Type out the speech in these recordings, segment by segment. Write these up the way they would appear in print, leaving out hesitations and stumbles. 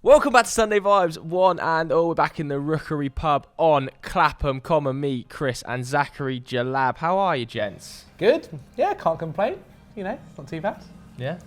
Welcome back to Sunday Vibes, one and all. We're back in the Rookery pub on Clapham Common. Me, Chris, and Zachary Jalab. How are you, gents? Good. Yeah, can't complain. You know, it's not too bad. Yeah.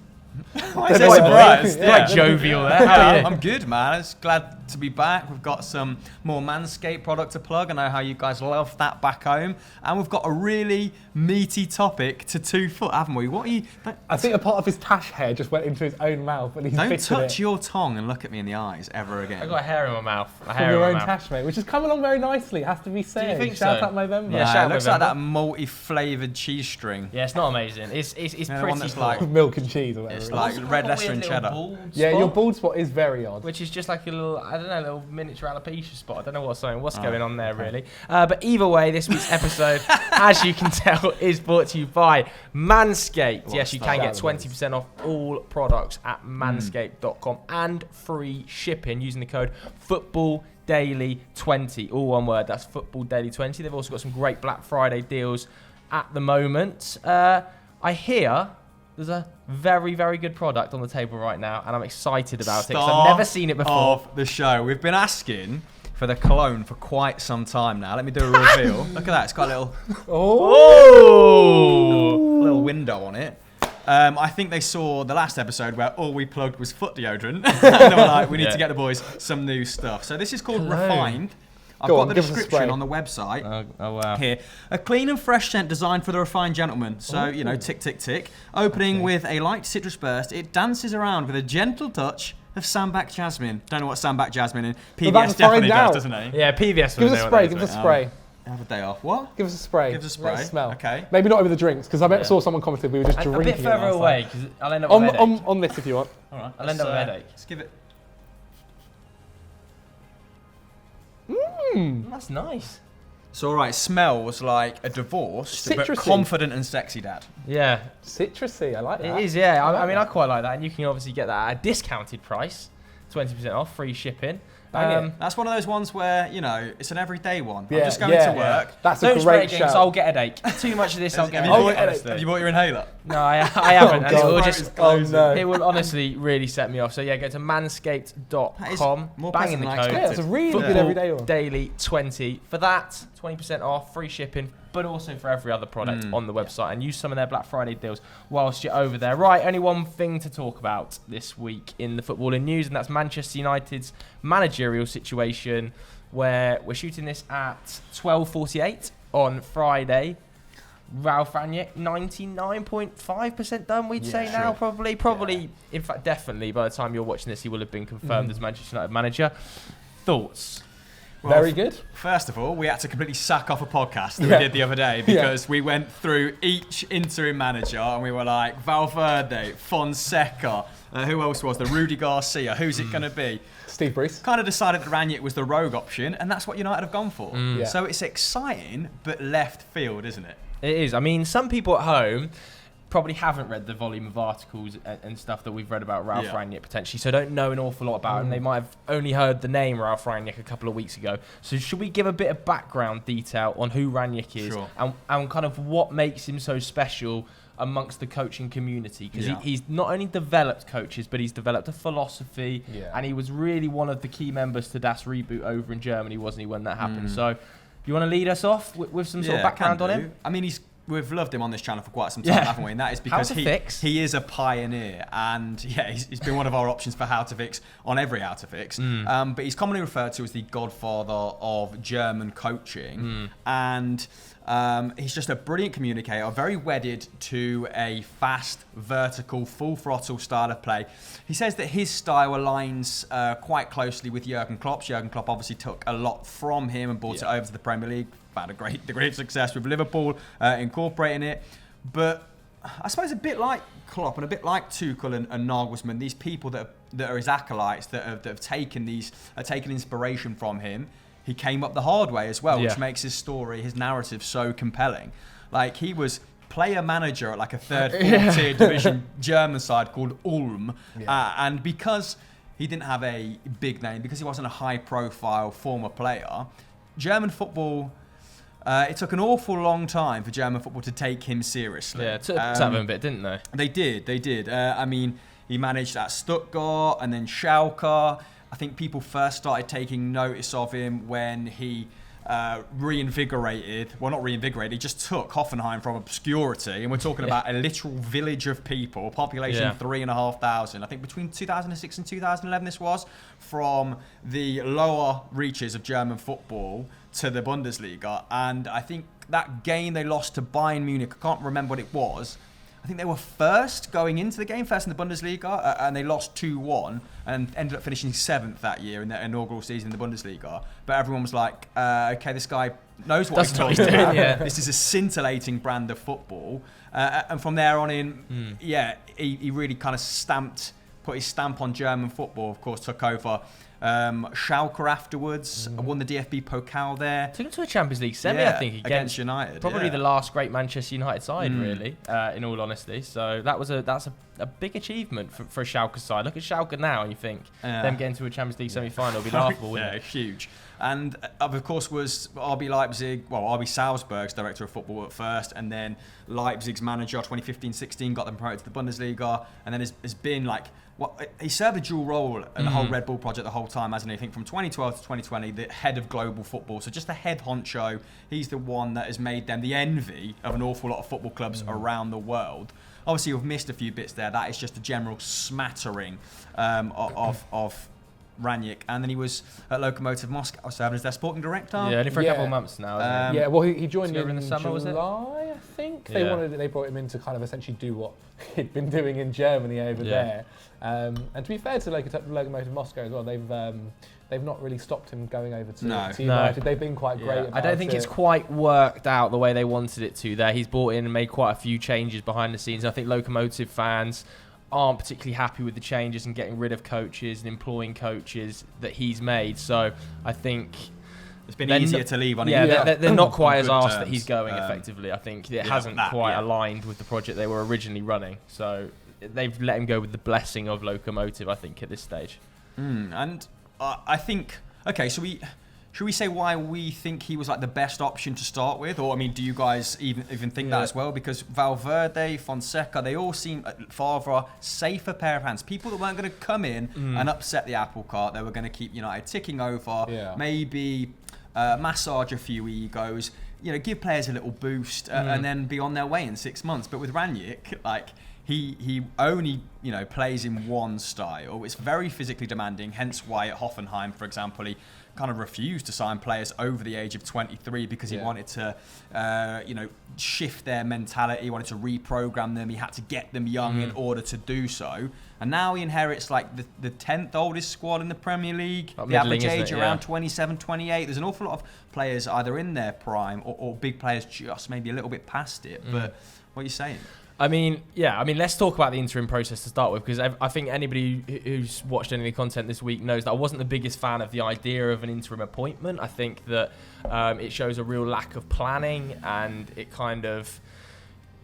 Quite surprised. Quite jovial there. How are you? I'm good, man. It's glad to be back. We've got some more Manscaped product to plug. I know how you guys love that back home. And we've got a really meaty topic to 2 foot, haven't we? What are you... I think a part of his tash hair just went into his own mouth. And he's Don't touch your tongue and look at me in the eyes ever again. I've got a hair in my mouth. From your own tash, mate, which has come along very nicely, it has to be said. Do you think Shout so? out November. Yeah, Nah, shout it looks November. like that multi-flavoured cheese string. Yeah, it's not amazing. It's You know, the pretty one that's cool. like... Milk and cheese or whatever. It's it is. like Also red got a Leicester weird and little cheddar. bald Yeah, spot, your bald spot is very odd. which is just like a little, I don't know, a little miniature alopecia spot. I don't know what's going on there, really. But either way, this week's episode, as you can tell, is brought to you by Manscaped. Yes, you can get 20% off all products at manscaped.com and free shipping using the code FootballDaily20. All one word, that's FootballDaily20. They've also got some great Black Friday deals at the moment. I hear there's a very, very good product on the table right now, and I'm excited about it because I've never seen it before. Of the show. We've been asking for the cologne for quite some time now. Let me do a reveal. Look at that. It's got a little, little window on it. I think they saw the last episode where all we plugged was foot deodorant. And they were like, we need to get the boys some new stuff. So this is called Refined. I've got the description on the website Oh, wow. here. A clean and fresh scent designed for the refined gentleman. So, you know, tick, tick, tick. Opening with a light citrus burst, it dances around with a gentle touch of Sambac Jasmine. Don't know what Sambac Jasmine is. PBS definitely does, doesn't it? Yeah, PBS. Give us a spray, give us a spray. Have a day off. What? Give us a spray. Give us a spray. Let's smell. Okay. Maybe not over the drinks, because I saw someone commented we were just A drinking bit further it last away, time. because I'll end up with a headache. On this if you want. All right. I'll end up with a headache. Let's give it. That's nice. So, all right, smells like a divorced, but Citrusy. confident and sexy dad. Yeah, Citrusy, I like that. it is, yeah. I mean, I quite like that. And you can obviously get that at a discounted price, 20% off, free shipping. That's one of those ones where, you know, it's an everyday one. I'm Yeah, just going yeah, to work. That's Don't a spray great it, because shout. I'll get a headache. Too much of this, I'll get a Have headache. you honestly. bought your inhaler? No, I haven't. and it God. will just, Oh, no. it will honestly really set me off. So yeah, go to manscaped.com, more bang in pleasant the than I code. Yeah, it's a really good everyday one. Daily 20 for that, 20% off, free shipping, but also for every other product on the website, and use some of their Black Friday deals whilst you're over there. Right, only one thing to talk about this week in the footballing news, and that's Manchester United's managerial situation, where we're shooting this at 12:48 on Friday. Ralf Rangnick, 99.5% done, we'd say now, probably, in fact, definitely, by the time you're watching this, he will have been confirmed as Manchester United manager. Thoughts? Well, Very good. First of all, we had to completely sack off a podcast that we did the other day because we went through each interim manager and we were like, Valverde, Fonseca, who else was there? Rudy Garcia, who's it going to be? Steve Bruce. Kind of decided that Rangnick was the rogue option, and that's what United have gone for. Yeah. So it's exciting, but left field, isn't it? It is. I mean, some people at home probably haven't read the volume of articles and stuff that we've read about Ralf Rangnick potentially, so don't know an awful lot about him. They might have only heard the name Ralf Rangnick a couple of weeks ago. So should we give a bit of background detail on who Rangnick is and kind of what makes him so special amongst the coaching community? Because he's not only developed coaches, but he's developed a philosophy, and he was really one of the key members to Das Reboot over in Germany, wasn't he, when that happened? So you want to lead us off with some sort of background on him? I mean, we've loved him on this channel for quite some time, haven't we? And that is because he is a pioneer, and he's been one of our options for How to Fix on every How to Fix. But he's commonly referred to as the godfather of German coaching, and he's just a brilliant communicator, very wedded to a fast, vertical, full throttle style of play. He says that his style aligns quite closely with Jurgen Klopp's. Jurgen Klopp obviously took a lot from him and brought it over to the Premier League. Found a great degree of success with Liverpool, incorporating it. But I suppose a bit like Klopp and a bit like Tuchel and Nagelsmann, these people that are his acolytes, that have taken inspiration from him. He came up the hard way as well, which makes his story, his narrative so compelling. Like, he was player manager at like a third, fourth tier division German side called Ulm. And because he didn't have a big name, because he wasn't a high profile former player, German football, it took an awful long time for German football to take him seriously. Yeah, it took him a bit, didn't they? They did. I mean, he managed at Stuttgart and then Schalke. I think people first started taking notice of him when he reinvigorated, well, not reinvigorated, he just took Hoffenheim from obscurity, and we're talking about a literal village of people, population 3,500. I think between 2006 and 2011 this was, from the lower reaches of German football to the Bundesliga. And I think that game they lost to Bayern Munich, I can't remember what it was, I think they were first going into the game, first in the Bundesliga, and they lost 2-1 and ended up finishing 7th that year in their inaugural season in the Bundesliga. But everyone was like, okay, this guy knows what he's talking about. This is a scintillating brand of football. And from there on in, he really kind of put his stamp on German football, of course, took over Schalke afterwards, won the DFB Pokal there. Took him to a Champions League semi, I think, against United. Probably the last great Manchester United side, really, in all honesty. So that's a big achievement for a Schalke side. Look at Schalke now, and you think them getting to a Champions League semi-final would be laughable, wouldn't it? Huge. And of course was RB Salzburg's director of football at first, and then Leipzig's manager 2015-16 got them promoted to the Bundesliga, and then has been like, he served a dual role in the whole Red Bull project the whole time, hasn't he? I think from 2012 to 2020, the head of global football. So just the head honcho. He's the one that has made them the envy of an awful lot of football clubs around the world. Obviously, we've missed a few bits there. That is just a general smattering of Rangnick, and then he was at Lokomotiv Moscow serving as their sporting director. Yeah, only for a couple of months now. Well, he joined in the summer, was it? July, I think. They brought him in to kind of essentially do what he'd been doing in Germany over there. And to be fair to Lokomotiv Moscow as well, they've not really stopped him going over to United. No. They've been quite great about it. I don't think it's quite worked out the way they wanted it to there. He's brought in and made quite a few changes behind the scenes. I think Lokomotiv fans aren't particularly happy with the changes and getting rid of coaches and employing coaches that he's made. So I think it's been easier to leave on. They're not quite as arsed that he's going effectively. I think it hasn't quite aligned with the project they were originally running. So they've let him go with the blessing of Lokomotiv, I think, at this stage. And I think, okay, so should we say why we think he was like the best option to start with? Or, I mean, do you guys even think that as well? Because Valverde, Fonseca, they all seem, Favre, safer pair of hands. People that weren't going to come in and upset the apple cart. They were going to keep United ticking over, maybe massage a few egos, give players a little boost and then be on their way in 6 months. But with Rangnick, like, he only plays in one style. It's very physically demanding, hence why at Hoffenheim, for example, he kind of refused to sign players over the age of 23 because he wanted to shift their mentality, he wanted to reprogram them, he had to get them young in order to do so. And now he inherits like the 10th oldest squad in the Premier League, the average age around 27, 28. There's an awful lot of players either in their prime or big players just maybe a little bit past it. But what are you saying? I mean, let's talk about the interim process to start with, because I think anybody who's watched any of the content this week knows that I wasn't the biggest fan of the idea of an interim appointment. I think that it shows a real lack of planning, and it kind of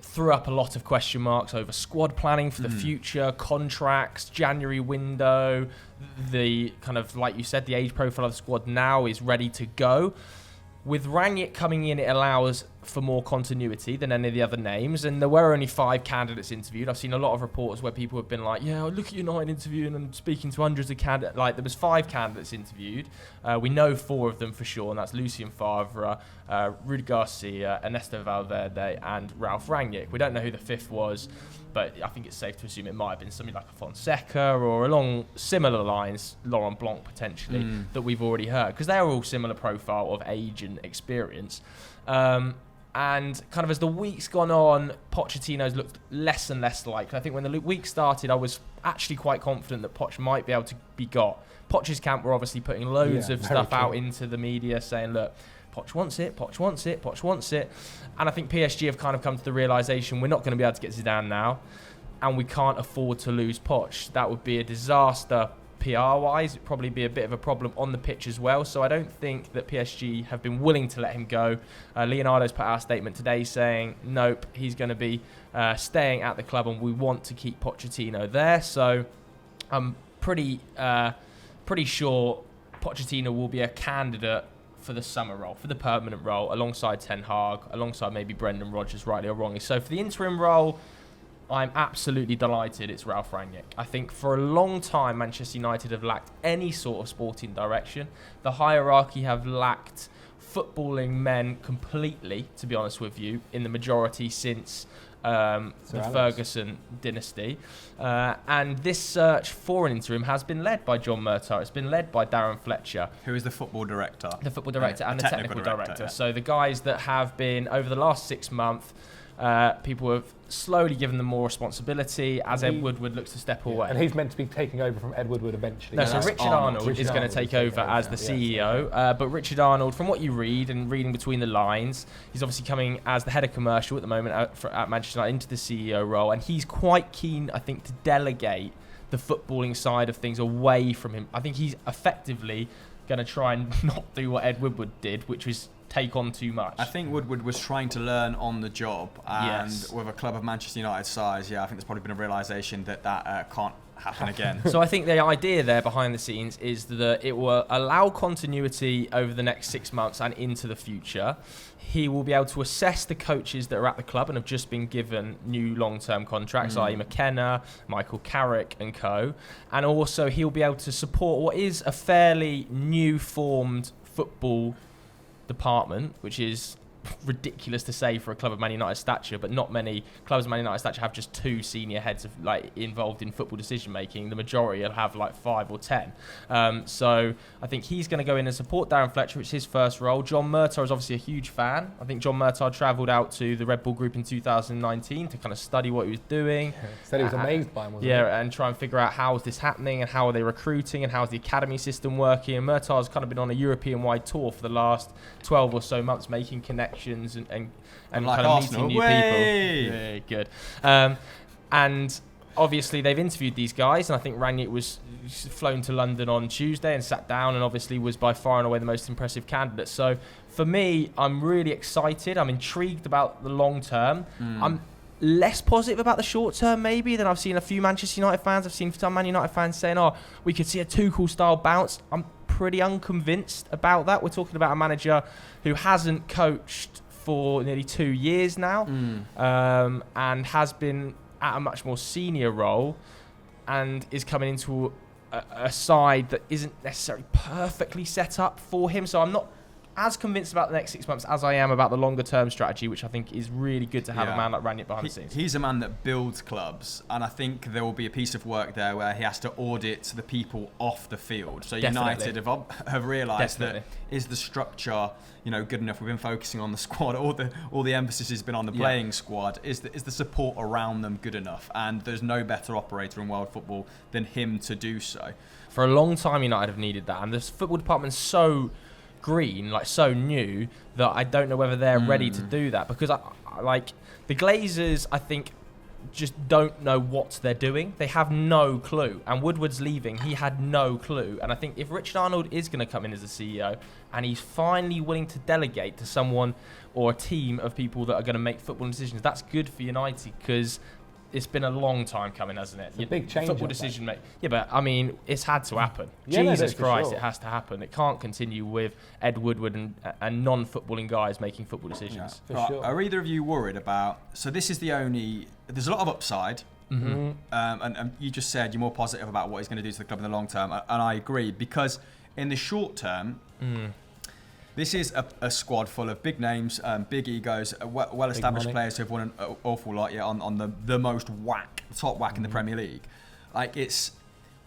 threw up a lot of question marks over squad planning for the future, contracts, January window, the kind of, like you said, the age profile of the squad now is ready to go. With Rangnick coming in, it allows for more continuity than any of the other names, and there were only 5 candidates interviewed. I've seen a lot of reports where people have been like, look at United interviewing and speaking to hundreds of candidates. Like, there was 5 candidates interviewed. We know 4 of them for sure, and that's Lucien Favre, Rudi Garcia, Ernesto Valverde, and Ralf Rangnick. We don't know who the 5th was, but I think it's safe to assume it might have been something like a Fonseca or along similar lines, Laurent Blanc potentially, that we've already heard, because they're all similar profile of age and experience. And kind of as the week's gone on, Pochettino's looked less and less likely. I think when the week started, I was actually quite confident that Poch might be able to be got. Poch's camp were obviously putting loads of stuff out into the media saying, look, Poch wants it, Poch wants it, Poch wants it. And I think PSG have kind of come to the realisation we're not going to be able to get Zidane now, and we can't afford to lose Poch. That would be a disaster PR-wise. It'd probably be a bit of a problem on the pitch as well. So I don't think that PSG have been willing to let him go. Leonardo's put out a statement today saying, nope, he's going to be staying at the club and we want to keep Pochettino there. So I'm pretty sure Pochettino will be a candidate for the summer role, for the permanent role, alongside Ten Hag, alongside maybe Brendan Rodgers, rightly or wrongly. So for the interim role, I'm absolutely delighted it's Ralf Rangnick. I think for a long time, Manchester United have lacked any sort of sporting direction. The hierarchy have lacked footballing men completely, to be honest with you, in the majority since the Ferguson dynasty. And this search for an interim has been led by John Murtaugh. It's been led by Darren Fletcher. Who is the football director? The football director and the technical director. Yeah. So the guys that have been, over the last 6 months, people have slowly given them more responsibility as Ed Woodward looks to step away. And he's meant to be taking over from Ed Woodward eventually. No, so Richard Arnold is going to take over as the CEO. But Richard Arnold, from what you read and reading between the lines, he's obviously coming as the head of commercial at the moment at Manchester United into the CEO role. And he's quite keen, I think, to delegate the footballing side of things away from him. I think he's effectively going to try and not do what Ed Woodward did, which was take on too much. I think Woodward was trying to learn on the job, and with a club of Manchester United's size, I think there's probably been a realisation that can't happen again. So I think the idea there behind the scenes is that it will allow continuity over the next 6 months and into the future. He will be able to assess the coaches that are at the club and have just been given new long-term contracts, i.e. McKenna, Michael Carrick and co. And also he'll be able to support what is a fairly new formed football department, which is ridiculous to say for a club of Man United stature, but not many clubs of Man United stature have just 2 senior heads of involved in football decision making. The majority will have 5 or 10. So I think he's going to go in and support Darren Fletcher. It's his first role. John Murtaugh is obviously a huge fan. I think John Murtaugh travelled out to the Red Bull Group in 2019 to kind of study what he was doing. Said he was amazed by him, wasn't he? And try and figure out how is this happening and how are they recruiting and how is the academy system working. And Murtaugh's kind of been on a European-wide tour for the last 12 or so months, making connections and kind of Arsenal. meeting new people. Yeah, good. And obviously they've interviewed these guys, and I think Rangnick was flown to London on Tuesday and sat down and obviously was by far and away the most impressive candidate. So for me, I'm really excited. I'm intrigued about the long term. I'm less positive about the short term maybe than I've seen a few Manchester United fans. I've seen some Man United fans saying, we could see a Tuchel style bounce. I'm pretty unconvinced about that. We're talking about a manager who hasn't coached for nearly 2 years now, and has been at a much more senior role and is coming into a side that isn't necessarily perfectly set up for him. So I'm not as convinced about the next 6 months as I am about the longer term strategy, which I think is really good to have a man like Rangnick behind the scenes. He's a man that builds clubs, and I think there will be a piece of work there where he has to audit the people off the field. So Definitely. United have realised that is the structure good enough? We've been focusing on the squad. All the emphasis has been on the playing squad. Is the support around them good enough? And there's no better operator in world football than him to do so. For a long time, United have needed that, and the football department's so green, so new, that I don't know whether they're ready to do that, because the Glazers, I think, just don't know what they're doing. They have no clue. And Woodward's leaving, he had no clue. And I think if Richard Arnold is going to come in as a CEO and he's finally willing to delegate to someone or a team of people that are going to make football decisions, that's good for United, because it's been a long time coming, hasn't it? It's a big change. Football decision making. Yeah, but I mean, it's had to happen. Jesus Christ, it has to happen. It can't continue with Ed Woodward and non-footballing guys making football decisions. Yeah, for sure. Are either of you worried about? So this is there's a lot of upside. Mm-hmm. And you just said you're more positive about what he's going to do to the club in the long term, and I agree, because in the short term. This is a squad full of big names, big egos, well-established players who have won an awful lot on the most top whack in the Premier League.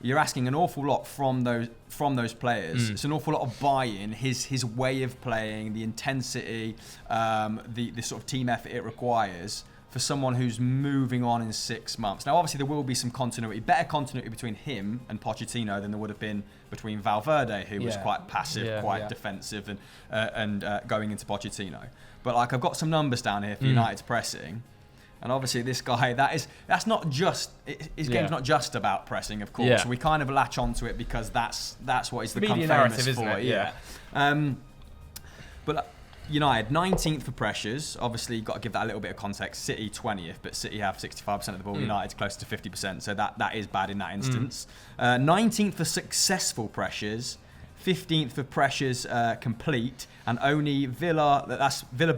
You're asking an awful lot from those players. It's an awful lot of buy-in, his way of playing, the intensity, the sort of team effort it requires for someone who's moving on in 6 months. Now, obviously, there will be some better continuity between him and Pochettino than there would have been between Valverde, who was quite passive, defensive, and going into Pochettino. But I've got some numbers down here for United's pressing, and obviously this guy, that's not just his game's not just about pressing, of course. We kind of latch onto it because that's what he's become famous for. Isn't it? But United 19th for pressures. Obviously, you've got to give that a little bit of context. City 20th, but City have 65% of the ball. United's close to 50%, so that is bad in that instance. 19th for successful pressures, 15th for pressures complete, and only Villa,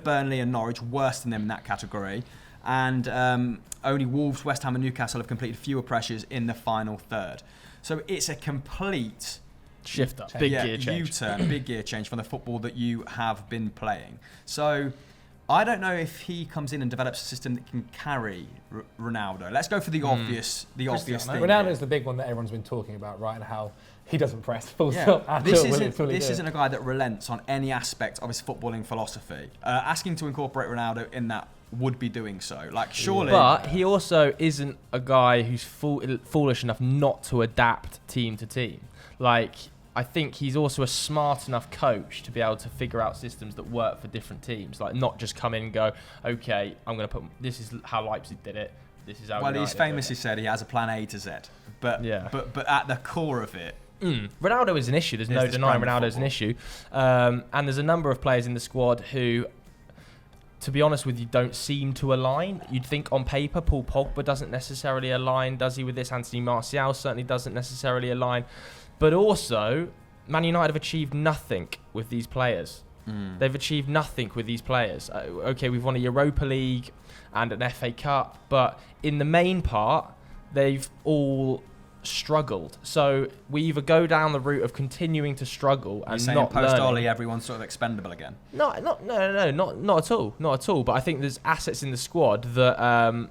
Burnley and Norwich worse than them in that category. and only Wolves, West Ham and Newcastle have completed fewer pressures in the final third. So it's a complete shift up, big gear change. U-turn, big gear change from the football that you have been playing. So I don't know if he comes in and develops a system that can carry Ronaldo. Let's go for the obvious thing. Ronaldo is the big one that everyone's been talking about, right? And how he doesn't press full stop. This isn't a guy that relents on any aspect of his footballing philosophy. Asking to incorporate Ronaldo in that would be doing so. Like, surely. But he also isn't a guy who's foolish enough not to adapt team to team. Like, I think he's also a smart enough coach to be able to figure out systems that work for different teams. Like, not just come in and go, okay, I'm going to put, this is how Leipzig did it. This is how. Well, he's famously said he has a plan A to Z. But at the core of it. Ronaldo is an issue. There's no denying Ronaldo is an issue. And there's a number of players in the squad who, to be honest with you, don't seem to align. You'd think on paper Paul Pogba doesn't necessarily align, does he, with this? Anthony Martial certainly doesn't necessarily align. But also, Man United have achieved nothing with these players. They've achieved nothing with these players. Okay, we've won a Europa League and an FA Cup, but in the main part, they've all struggled. So we either go down the route of continuing to struggle and not learning. Post-Oli, everyone's sort of expendable again. No, not at all. Not at all. But I think there's assets in the squad that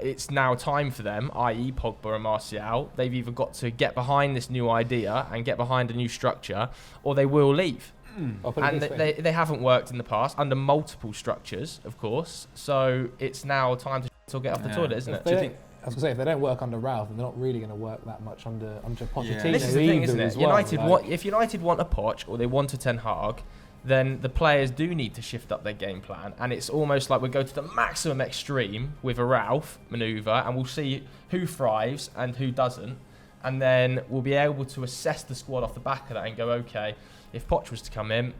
it's now time for them, i.e. Pogba and Martial. They've either got to get behind this new idea and get behind a new structure, or they will leave. And they haven't worked in the past under multiple structures, of course. So it's now time to get off the toilet, isn't it? Do you think? I was going to say, if they don't work under Ralf, then they're not really going to work that much under Pochettino. This is the thing, isn't it? If United want a Poch or they want a Ten Hag, then the players do need to shift up their game plan. And it's almost like we go to the maximum extreme with a Ralf manoeuvre, and we'll see who thrives and who doesn't. And then we'll be able to assess the squad off the back of that and go, okay, if Poch was to come in,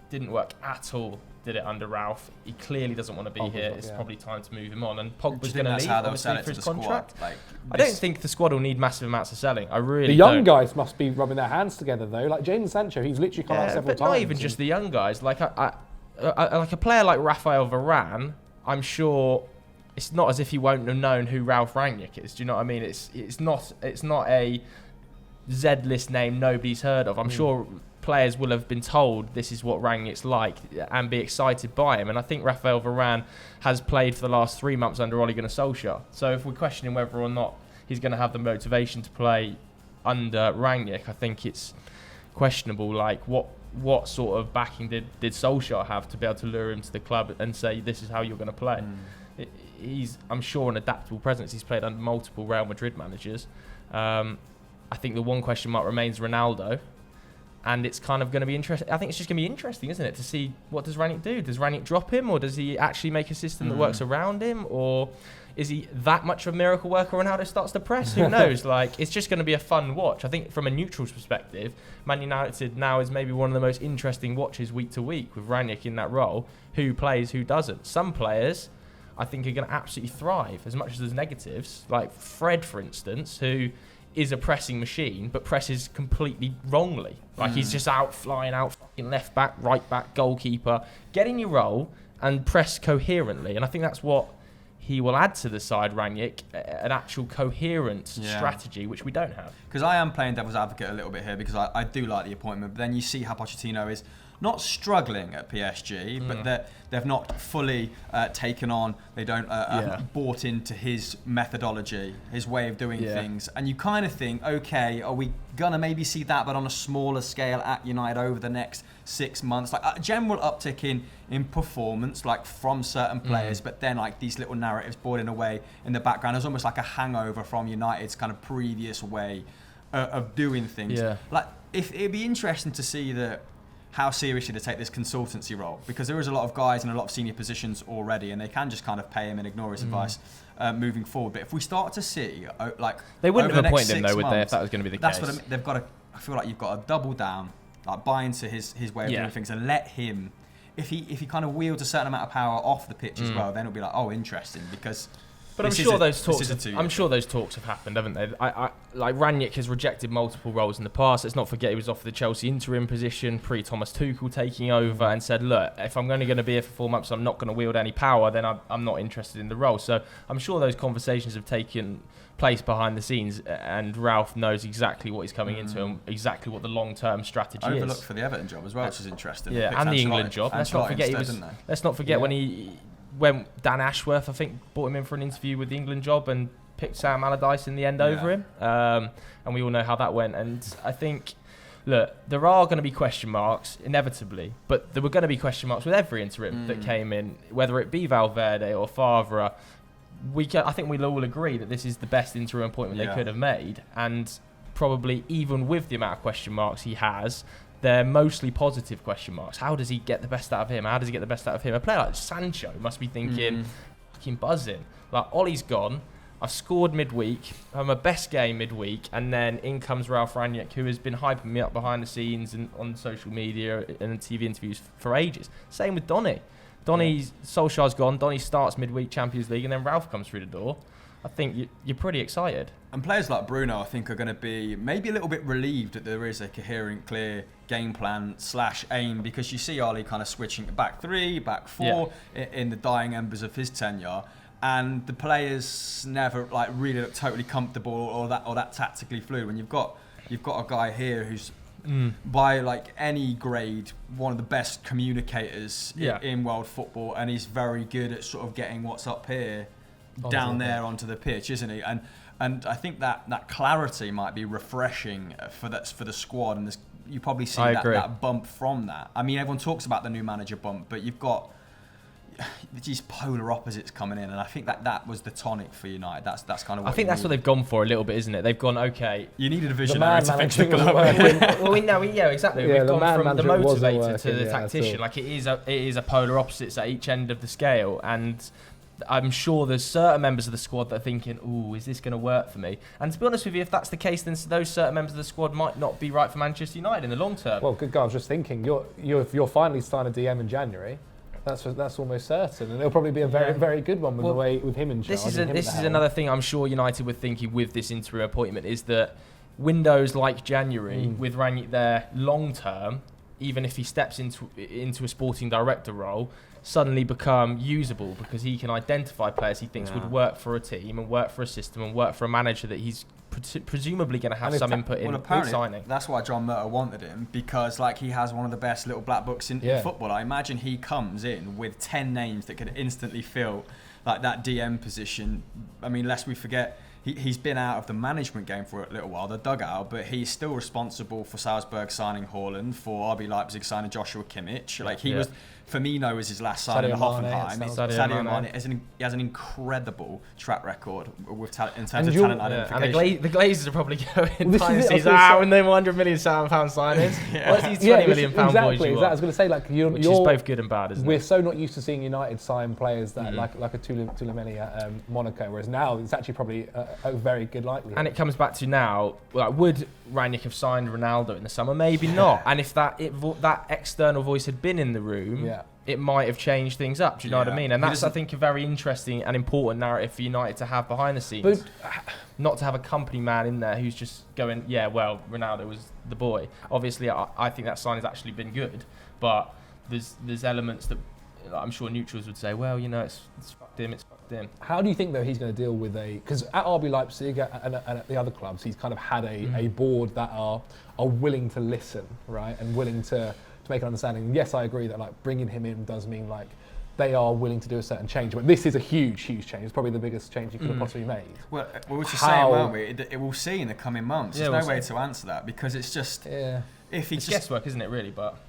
didn't work at all. Did it under Ralf. He clearly doesn't want to be here. It's probably time to move him on. And Pogba's going to leave, obviously, for his contract. Like, I don't think the squad will need massive amounts of selling. I really don't. The young guys must be rubbing their hands together, though. Like Jadon Sancho, he's literally come out several times. But not even just the young guys. Like like a player like Rafael Varane, I'm sure it's not as if he won't have known who Ralf Rangnick is. Do you know what I mean? It's not a Z-list name nobody's heard of. I'm sure players will have been told this is what Rangnick's like and be excited by him. And I think Rafael Varane has played for the last 3 months under Ole Gunnar Solskjaer. So if we're questioning whether or not he's going to have the motivation to play under Rangnick, I think it's questionable. Like, what sort of backing did Solskjaer have to be able to lure him to the club and say this is how you're going to play? He's, I'm sure, an adaptable presence. He's played under multiple Real Madrid managers. I think the one question mark remains Ronaldo. And it's kind of going to be interesting. I think it's just going to be interesting, isn't it, to see what does Rangnick do? Does Rangnick drop him, or does he actually make a system that works around him, or is he that much of a miracle worker? Ronaldo starts to press. Who knows? Like, it's just going to be a fun watch. I think from a neutral's perspective, Man United now is maybe one of the most interesting watches week to week with Rangnick in that role. Who plays, who doesn't? Some players, I think, are going to absolutely thrive as much as there's negatives. Like Fred, for instance, who is a pressing machine, but presses completely wrongly. Like he's just flying out, fucking left back, right back, goalkeeper. Get in your role and press coherently. And I think that's what he will add to the side, Rangnick, an actual coherent strategy, which we don't have. Because I am playing devil's advocate a little bit here, because I do like the appointment, but then you see how Pochettino is not struggling at PSG, but they've not fully taken on, they don't bought into his methodology, his way of doing things. And you kind of think, okay, are we going to maybe see that, but on a smaller scale at United over the next 6 months? Like a general uptick in performance, like from certain players, but then like these little narratives boiling away in the background. It's almost like a hangover from United's kind of previous way of doing things. Yeah. Like, if it'd be interesting to see how seriously they take this consultancy role, because there is a lot of guys in a lot of senior positions already, and they can just kind of pay him and ignore his advice moving forward. But if we start to see, like, they wouldn't have appointed him though, would they? If that was going to be the case, that's what I mean. They've got to. I feel like you've got to double down, like buy into his way of doing things, and let him. If he kind of wields a certain amount of power off the pitch as well, then it'll be like, oh, interesting, because. But I'm sure those talks have happened, haven't they? Like Rangnick has rejected multiple roles in the past. Let's not forget he was offered the Chelsea interim position pre-Thomas Tuchel taking over and said, look, if I'm only going to be here for 4 months, I'm not going to wield any power, then I'm not interested in the role. So I'm sure those conversations have taken place behind the scenes, and Ralf knows exactly what he's coming into and exactly what the long-term strategy is. Overlooked for the Everton job as well, which is interesting. Yeah, and the England job. Let's not forget when Dan Ashworth, I think, brought him in for an interview with the England job and picked Sam Allardyce in the end over him. And we all know how that went. And I think, look, there are going to be question marks, inevitably, but there were going to be question marks with every interim that came in, whether it be Valverde or Favre. I think we'll all agree that this is the best interim appointment they could have made. And probably even with the amount of question marks he has, they're mostly positive question marks. How does he get the best out of him? How does he get the best out of him? A player like Sancho must be thinking, fucking buzzing. Like, Ollie's gone. I've scored midweek. I'm my best game midweek. And then in comes Ralf Rangnick, who has been hyping me up behind the scenes and on social media and TV interviews for ages. Same with Donny. Solskjaer's gone. Donny starts midweek Champions League, and then Ralf comes through the door. I think you're pretty excited. And players like Bruno, I think, are going to be maybe a little bit relieved that there is a coherent, clear game plan / aim, because you see Ollie kind of switching to back 3, back 4 in the dying embers of his tenure, and the players never like really look totally comfortable or that tactically fluid. When you've got a guy here who's by like any grade one of the best communicators in world football, and he's very good at sort of getting what's up here down there onto the pitch, isn't he? And I think that clarity might be refreshing for the squad, and you probably see that bump from that. I mean, everyone talks about the new manager bump, but you've got these polar opposites coming in, and I think that was the tonic for United. That's kind of what I think that's what they've gone for a little bit, isn't it? They've gone, okay, you needed a visionary to fix the club. Well, exactly. We've gone from the motivator to the tactician. Like, it is a polar opposites at each end of the scale, and I'm sure there's certain members of the squad that are thinking, ooh, is this going to work for me? And to be honest with you, if that's the case, then those certain members of the squad might not be right for Manchester United in the long term. Well, good God, I was just thinking, you're finally starting a DM in January. That's almost certain, and it'll probably be a very, very good one with him in charge. This is another thing I'm sure United were thinking with this interim appointment, is that windows like January, with Rangnick there long term, even if he steps into a sporting director role, suddenly become usable, because he can identify players he thinks would work for a team and work for a system and work for a manager that he's presumably going to have some input in signing. That's why John Murtough wanted him, because like he has one of the best little black books in football. I imagine he comes in with 10 names that could instantly fill like that DM position. I mean, lest we forget, he's been out of the management game for a little while, the dugout, but he's still responsible for Salzburg signing Haaland, for RB Leipzig signing Joshua Kimmich. Like he was, Firmino was his last signing in Hoffenheim. Sadio Mane. He has an incredible track record with in terms of talent identification. And the Glazers are probably going when they £100 million signings. What's these £20 million boys you want? I was going to say, like, you're both good and bad, isn't it? We're so not used to seeing United sign players that like a Tchouaméni at Monaco, whereas now it's actually probably a very good likelihood. And it comes back to now, like, would Rangnick have signed Ronaldo in the summer? Maybe not. And if that external voice had been in the room, it might have changed things up. Do you know what I mean? And that's, I think, a very interesting and important narrative for United to have behind the scenes. But not to have a company man in there who's just going, Ronaldo was the boy. Obviously, I think that sign has actually been good, but there's elements that I'm sure neutrals would say, well, it's fucked him, it's fucked him. How do you think, though, he's going to deal with because at RB Leipzig and at the other clubs, he's kind of had a board that are willing to listen, right, and willing to make an understanding. Yes, I agree that like bringing him in does mean like they are willing to do a certain change, but this is a huge change. It's probably the biggest change you could have possibly made. Well, we were just saying, weren't we? It will see in the coming months. There's no way to answer that, because it's just it's guesswork, isn't it? Really, but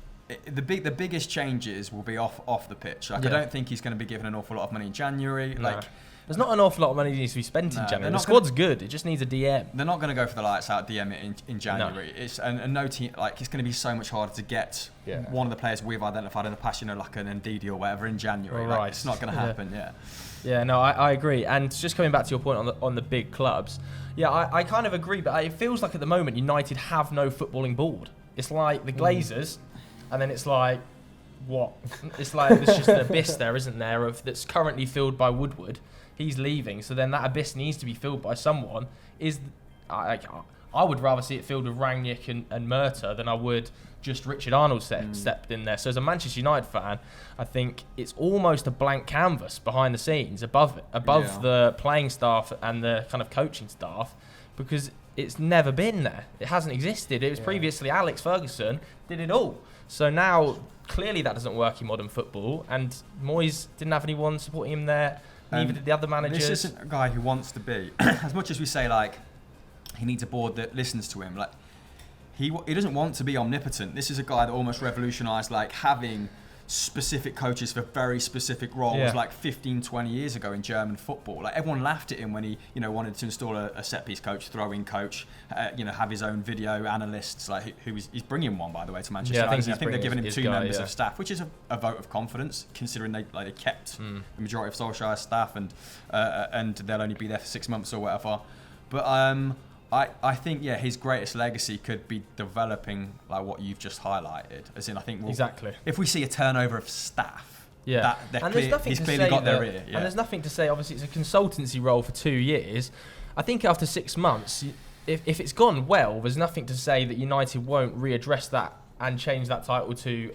the biggest changes will be off the pitch. Like I don't think he's going to be given an awful lot of money in January. No. Like there's not an awful lot of money that needs to be spent in January. The squad's good. It just needs a DM. They're not going to go for the lights out DM in January. No. It's and no team, like, it's going to be so much harder to get one of the players we've identified in the past, like an Ndidi or whatever, in January. Like, it's not going to happen. Yeah, no, I agree. And just coming back to your point on the big clubs, I kind of agree. But it feels like at the moment United have no footballing board. It's like the Glazers, and then it's like what? It's like there's just an abyss there, isn't there? That's currently filled by Woodward. He's leaving, so then that abyss needs to be filled by someone. I would rather see it filled with Rangnick and Murta than I would just Richard Arnold stepped in there. So as a Manchester United fan, I think it's almost a blank canvas behind the scenes, above the playing staff and the kind of coaching staff, because it's never been there. It hasn't existed. It was previously Alex Ferguson did it all. So now clearly that doesn't work in modern football, and Moyes didn't have anyone supporting him there. Neither did the other managers. This isn't a guy who wants to be, as much as we say like he needs a board that listens to him. Like he doesn't want to be omnipotent. This is a guy that almost revolutionised like having specific coaches for very specific roles like 15, 20 years ago in German football. Like everyone laughed at him when he wanted to install a set piece coach, throw-in coach, have his own video analysts. Like he's bringing one, by the way, to Manchester United. I think they're giving him 2 members of staff, which is a vote of confidence, considering they kept the majority of Solskjaer's staff and they'll only be there for 6 months or whatever. But I think his greatest legacy could be developing like what you've just highlighted. As in, I think exactly if we see a turnover of staff, and he's clearly got their ear. And there's nothing to say. Obviously, it's a consultancy role for 2 years. I think after 6 months, if it's gone well, there's nothing to say that United won't readdress that and change that title to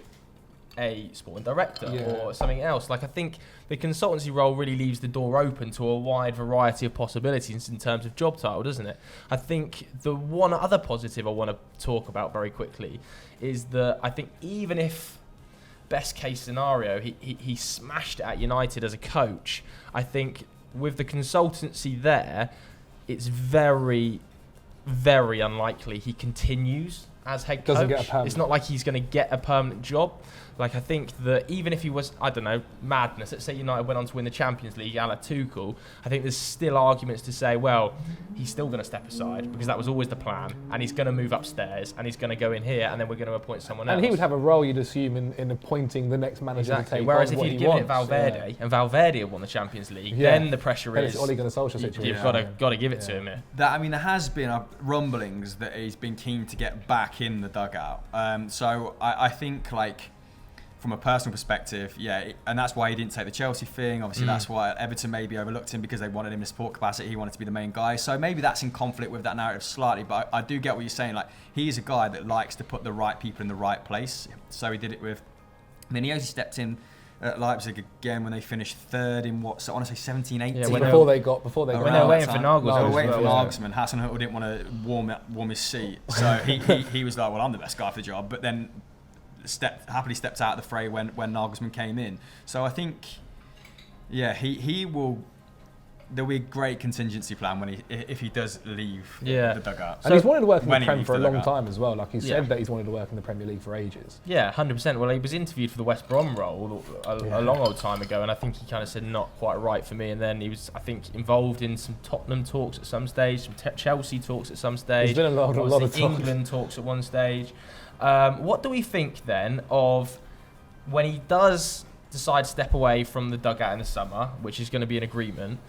a sporting director or something else. Like I think the consultancy role really leaves the door open to a wide variety of possibilities in terms of job title, doesn't it? I think the one other positive I want to talk about very quickly is that I think even if best case scenario he smashed it at United as a coach, I think with the consultancy there, it's very, very unlikely he continues as head coach. It's not like he's going to get a permanent job. Like I think that even if he was, I don't know, madness, let's say United went on to win the Champions League a la Tuchel, I think there's still arguments to say, well, he's still going to step aside because that was always the plan, and he's going to move upstairs and he's going to go in here, and then we're going to appoint someone else. And he would have a role, you'd assume, in appointing the next manager to take Whereas on if you'd given it Valverde and Valverde had won the Champions League, then the pressure is Ole Gunnar Solskjaer situation. You've got to give it to him here. There has been rumblings that he's been keen to get back in the dugout. So I think like, from a personal perspective, and that's why he didn't take the Chelsea thing. Obviously, that's why Everton maybe overlooked him because they wanted him in support capacity. He wanted to be the main guy. So maybe that's in conflict with that narrative slightly. But I do get what you're saying. Like, he is a guy that likes to put the right people in the right place. So he did it with. I mean, he only stepped in at Leipzig again when they finished third in I want to say 17, 18. Yeah, before they got when they were waiting for Nagelsmann. They were waiting for Nagelsmann. Hasenhüttl didn't want to warm his seat, so he was like, well, I'm the best guy for the job. But then happily stepped out of the fray when Nagelsmann came in. So I think, he will. There'll be a great contingency plan if he does leave the dugout. And he's wanted to work in the Prem for a long time as well. Like he said that he's wanted to work in the Premier League for ages. Yeah, 100%. Well, he was interviewed for the West Brom role a long old time ago, and I think he kind of said not quite right for me. And then he was, I think, involved in some Tottenham talks at some stage, some Chelsea talks at some stage. There's been a lot of England talks at one stage. What do we think then of when he does decide to step away from the dugout in the summer, which is going to be an agreement?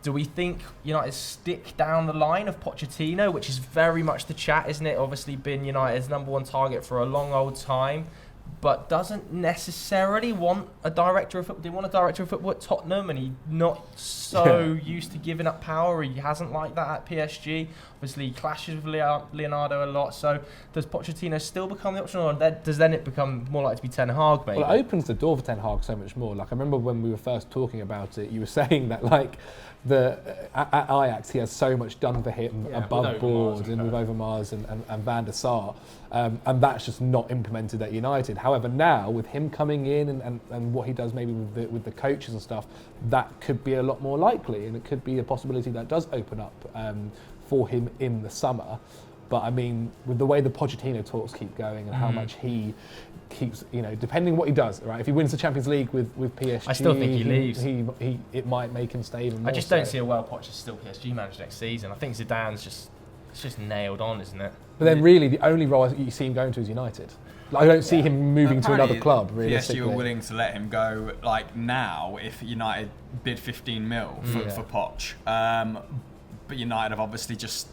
Do we think United stick down the line of Pochettino, which is very much the chat, isn't it? Obviously been United's number one target for a long old time, but doesn't necessarily want a director of football. They want a director of football at Tottenham, and he's not so used to giving up power. He hasn't liked that at PSG. Obviously, he clashes with Leonardo a lot. So does Pochettino still become the option, or does then it become more likely to be Ten Hag, maybe? Well, it opens the door for Ten Hag so much more. Like, I remember when we were first talking about it, you were saying that, like, at Ajax, he has so much done for him above board and with Overmars and Van der Sar, and that's just not implemented at United. However, now with him coming in and what he does maybe with the coaches and stuff, that could be a lot more likely, and it could be a possibility that does open up for him in the summer. But I mean, with the way the Pochettino talks keep going and how much he keeps, depending what he does, right? If he wins the Champions League with PSG, I still think he leaves. It might make him stay even more. I just don't see a Poch is still PSG manager next season. I think Zidane's just nailed on, isn't it? But then really the only role you see him going to is United. Like, I don't see him moving to another club, realistically. PSG were willing to let him go, like, now, if United bid 15 mil for Poch. But United have obviously just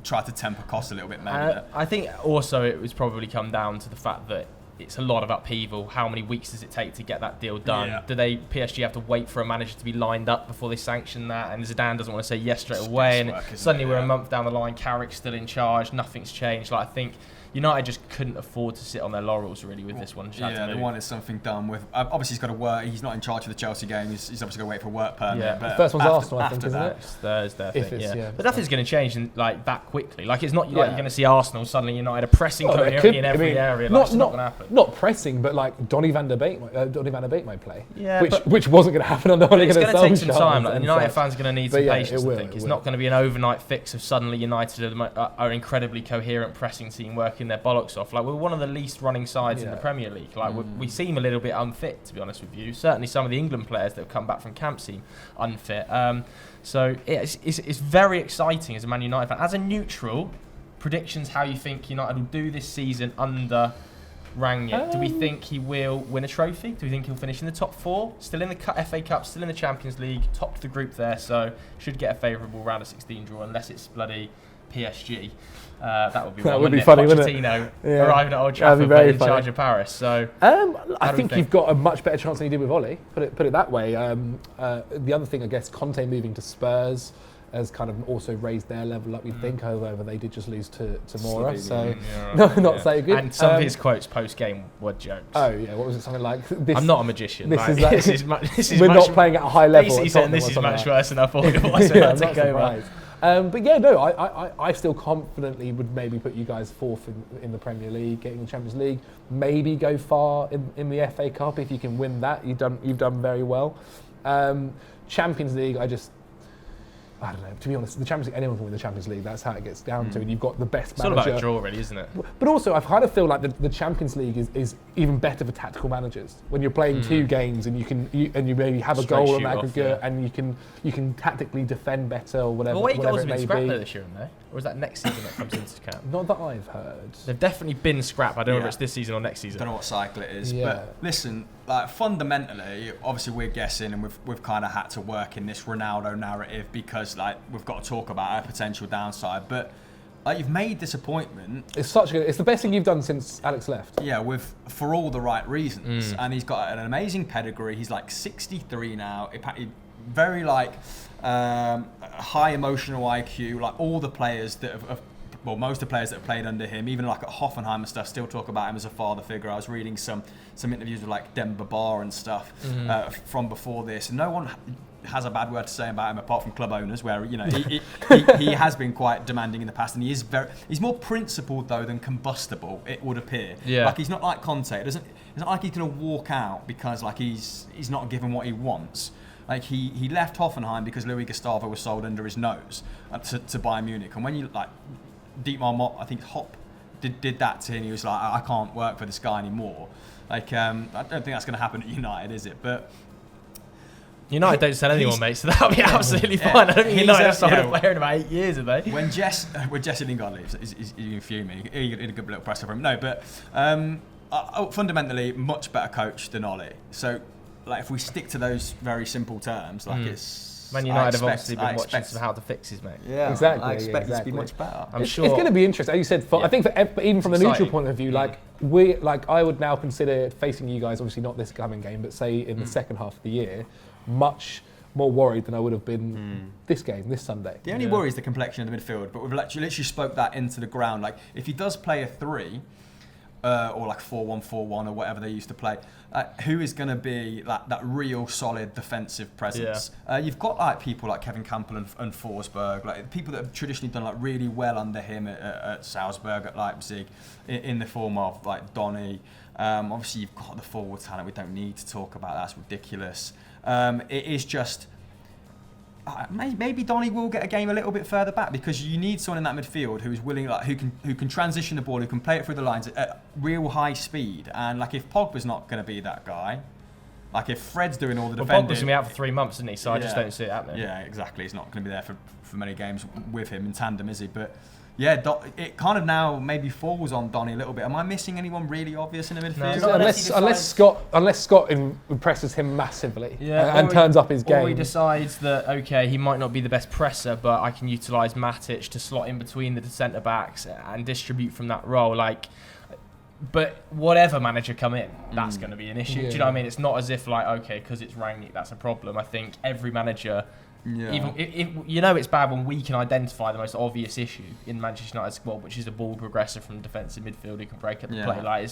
tried to temper costs a little bit, maybe. I think also it was probably come down to the fact that it's a lot of upheaval. How many weeks does it take to get that deal done? Yeah. Do PSG have to wait for a manager to be lined up before they sanction that? And Zidane doesn't want to say yes straight away. And suddenly we're a month down the line. Carrick's still in charge. Nothing's changed. Like, I think United just couldn't afford to sit on their laurels really with this one. They wanted something done with. Obviously, he's got to work. He's not in charge of the Chelsea game. He's obviously going to wait for a work permit. Yeah. But the first one's Arsenal, I think, isn't it? It's Thursday, I think. Yeah. But nothing's going to change that quickly. Like, it's not like you're going to see Arsenal suddenly United are pressing coherently in every area. Like, it's not going to happen. Not pressing, but like Donny van de Beek might play. Yeah, which wasn't going to happen under Ole Gunnar Solskjaer. It's going to take some time. Like, the United fans are going to need some patience. I think it it's not going to be an overnight fix of suddenly United are an incredibly coherent pressing team working their bollocks off. Like, we're one of the least running sides in the Premier League. Like, we seem a little bit unfit, to be honest with you. Certainly, some of the England players that have come back from camp seem unfit. So it's very exciting as a Man United fan. As a neutral, predictions how you think United will do this season under Rangnick. Do we think he will win a trophy? Do we think he'll finish in the top 4? Still in the FA Cup, still in the Champions League, top of the group there, so should get a favourable round of 16 draw unless it's bloody PSG. That would be that would be funny, wouldn't it? Pochettino arriving at Old Trafford in charge of Paris. So I think you've got a much better chance than you did with Ole. Put it that way. The other thing, I guess, Conte moving to Spurs has kind of also raised their level up. You'd think, however, they did just lose to Mora, so not so good. And some of his quotes post game were jokes. Oh yeah, what was it? Something like, this, "I'm not a magician. This is we're not playing at a high level." Basically saying this is much worse than I thought it was. I'm not surprised. But yeah, no, I still confidently would maybe put you guys 4th in the Premier League, getting the Champions League, maybe go far in the FA Cup. If you can win that, you've done very well. Champions League, I don't know. To be honest, the Champions League, anyone can win the Champions League. That's how it gets down to. And you've got the best manager. It's all about a draw, really, isn't it? But also, I kind of feel like the Champions League is even better for tactical managers. When you're playing 2 games and you maybe have a goal on aggregate and you can tactically defend better or whatever. Well, goals have been scrapped though this year, haven't they? Or is that next season that comes into camp? Not that I've heard. They've definitely been scrapped. I don't know if it's this season or next season. I don't know what cycle it is. Yeah. But listen, like, fundamentally, obviously we're guessing and we've kind of had to work in this Ronaldo narrative because like we've got to talk about a potential downside. But like, you've made this appointment. It's the best thing you've done since Alex left. Yeah, for all the right reasons. And he's got an amazing pedigree. He's like 63 now. Very like high emotional IQ. Like all the players that most of the players that have played under him, even like at Hoffenheim and stuff, still talk about him as a father figure. I was reading some interviews with like Demba Ba and stuff from before this. And no one has a bad word to say about him apart from club owners, where he has been quite demanding in the past, and he's more principled though than combustible, it would appear. Yeah. Like he's not like Conte. It's not like he's gonna walk out because like he's not given what he wants. Like he left Hoffenheim because Louis Gustavo was sold under his nose to Bayern Munich, and when you like Dietmar Mott, I think Hopp did that to him. He was like, I can't work for this guy anymore. Like I don't think that's going to happen at United, is it? But United don't sell anyone, mate, so that'll be absolutely fine. I don't think United have sold a player in about 8 years, have they? When Jesse Lingard leaves, he's fuming. He did a good little press over him. No, but fundamentally, much better coach than Ole. So, like, if we stick to those very simple terms, like it's. Man United have obviously been watching some how to fixes, mate. Yeah, exactly. I expect it to be much better. I'm sure it's going to be interesting. As you said, I think even from a neutral point of view, I would now consider facing you guys, obviously not this coming game, but say in the second half of the year, much more worried than I would have been this Sunday. The only worry is the complexion of the midfield, but we've literally spoke that into the ground. Like, if he does play a 3, or like 4-1-4-1 or whatever they used to play, who is going to be that real solid defensive presence? Yeah. You've got like people like Kevin Campbell and Forsberg, like people that have traditionally done like really well under him at Salzburg, at Leipzig, in the form of like Donny. Obviously, you've got the forward talent. We don't need to talk about that. That's ridiculous. It is just. Maybe Donny will get a game a little bit further back because you need someone in that midfield who's willing, like who can transition the ball, who can play it through the lines at real high speed. And like if Pogba's not going to be that guy, like if Fred's doing all the defending, Pogba's going to be out for 3 months, isn't he? So I just don't see it happening. Yeah, exactly. He's not going to be there for many games with him in tandem, is he? But yeah, it kind of now maybe falls on Donny a little bit. Am I missing anyone really obvious in the midfield? No, unless Scott impresses him massively and turns up his game. Or he decides that, okay, he might not be the best presser, but I can utilise Matic to slot in between the centre-backs and distribute from that role. Like, But whatever manager come in, that's going to be an issue. Do you know what I mean? It's not as if like, okay, because it's Rangnick, that's a problem. I think every manager, even if it's bad when we can identify the most obvious issue in Manchester United's squad, which is a ball progressor from defensive midfield who can break up the play. Like,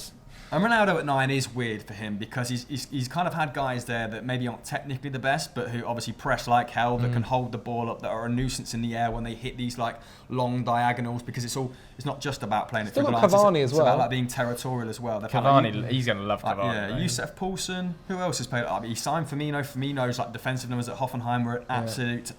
and Ronaldo at 9 is weird for him because he's kind of had guys there that maybe aren't technically the best, but who obviously press like hell, that can hold the ball up, that are a nuisance in the air when they hit these like long diagonals, because it's not just about playing it through the lines. It's about like being territorial as well. Cavani, he's going to love Cavani. Youssef Poulsen. Who else has played? He signed Firmino. Firmino's like defensive numbers at Hoffenheim were absolute,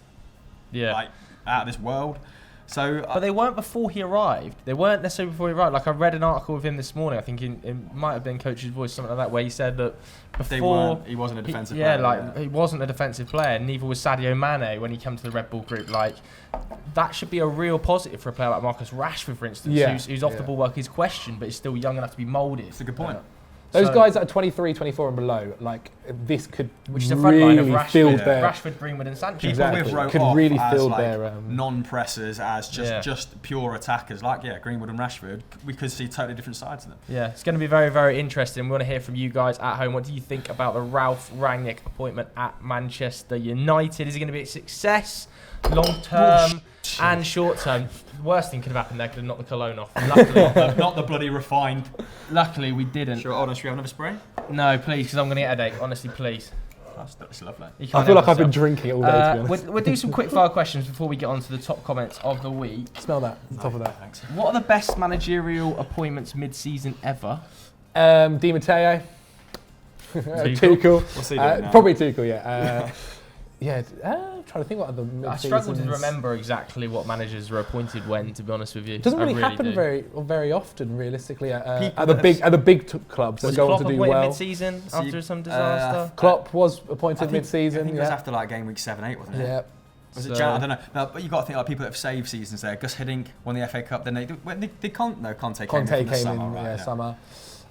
like out of this world. So, but they weren't before he arrived. They weren't necessarily before he arrived. Like I read an article of him this morning. I think it might have been Coach's Voice, something like that, where he said that before he wasn't a defensive player. He wasn't a defensive player. Neither was Sadio Mane when he came to the Red Bull Group. Like that should be a real positive for a player like Marcus Rashford, for instance, who's off the ball work is questioned, but is still young enough to be moulded. That's a good point. Those guys that are 23, 24 and below, like this could which is the front line of Rashford, Greenwood and Sanchez. People we've wrote off really as like non-pressers, as just pure attackers, like Greenwood and Rashford. We could see totally different sides of them. Yeah, it's going to be very, very interesting. We want to hear from you guys at home. What do you think about the Ralf Rangnick appointment at Manchester United? Is it going to be a success, long term and short term? Worst thing could have happened there, could have knocked the cologne off. Luckily, not the bloody refined. Luckily, we didn't. Sure, hold on, should we have another spray? No, please, because I'm going to get a headache. Honestly, please. That's lovely. I feel like I've been drinking all day, to be honest. We'll do some quick fire questions before we get on to the top comments of the week. Smell that, on top of that. Thanks. What are the best managerial appointments mid-season ever? Di Matteo. Tuchel. What's he doing now? Probably Tuchel, yeah. I'm trying to think what other mid-seasons. I struggle to remember exactly what managers were appointed when, to be honest with you. It doesn't really happen very often, realistically, at the big clubs that go on to do well. Mid-season after some disaster? Klopp was appointed mid-season. I think it was after like game week 7-8, wasn't it? Yeah. Was it Jan? I don't know. No, but you got to think like people that have saved seasons there. Gus Hiddink won the FA Cup. Then Conte came in the summer. Summer.